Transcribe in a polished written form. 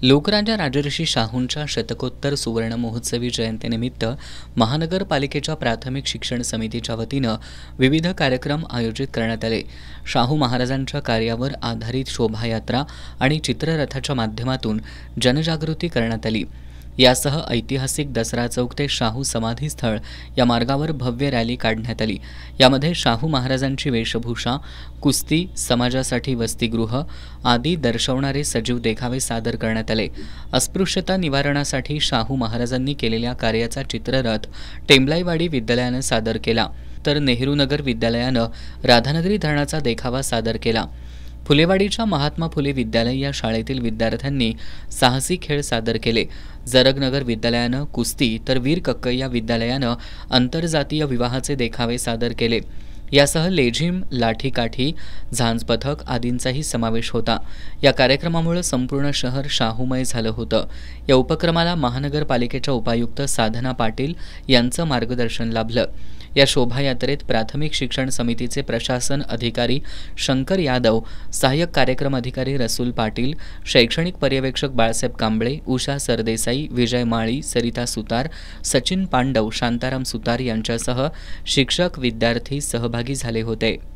लोकराजा राजर्षी शाहूंच्या शतकोत्तर सुवर्ण महोत्सवी जयंतीनिमित्त महानगरपालिकेच्या प्राथमिक शिक्षण समितीच्या वतीनं विविध कार्यक्रम आयोजित करण्यात आले। शाहू महाराजांच्या कार्यावर आधारित शोभायात्रा आणि चित्ररथाच्या माध्यमातून जनजागृती करण्यात आली। यासह ऐतिहासिक दसरा चौक ते शाहू समाधी स्थळ या मार्गावर भव्य रॅली काढण्यात आली। यामध्ये शाहू महाराजांची वेशभूषा, कुस्ती, समाजासाठी वसतिगृह आदी दर्शवणारे सजीव देखावे सादर करण्यात आले। अस्पृश्यता निवारणासाठी शाहू महाराजांनी केलेल्या कार्याचा चित्ररथ टेंबलाईवाडी विद्यालयानं सादर केला, तर नेहरू नगर विद्यालयानं राधानगरी धरणाचा देखावा सादर केला। फुलेवाडीच्या महात्मा फुले विद्यालय या शाळेतील विद्यार्थ्यांनी साहसी खेळ सादर केले। जरगनगर विद्यालयानं कुस्ती, तर वीर कक्कय्या विद्यालयानं आंतरजातीय विवाहाचे देखावे सादर केले। यासह लेझिम, लाठीकाठी, झांज पथक आदींचाही समावेश होता। या कार्यक्रमामुळे संपूर्ण शहर शाहूमय झालं होतं। या उपक्रमाला महानगरपालिकेच्या उपायुक्त साधना पाटील यांचं मार्गदर्शन लाभलं। या शोभायात्रेत प्राथमिक शिक्षण समितीचे प्रशासन अधिकारी शंकर यादव, सहाय्यक कार्यक्रम अधिकारी रसूल पाटील, शैक्षणिक पर्यवेक्षक बाळासाहेब कांबळे, उषा सरदेसाई, विजय माळी, सरिता सुतार, सचिन पांडव, शांताराम सुतार यांच्यासह शिक्षक, विद्यार्थी सहभागी झाले होते।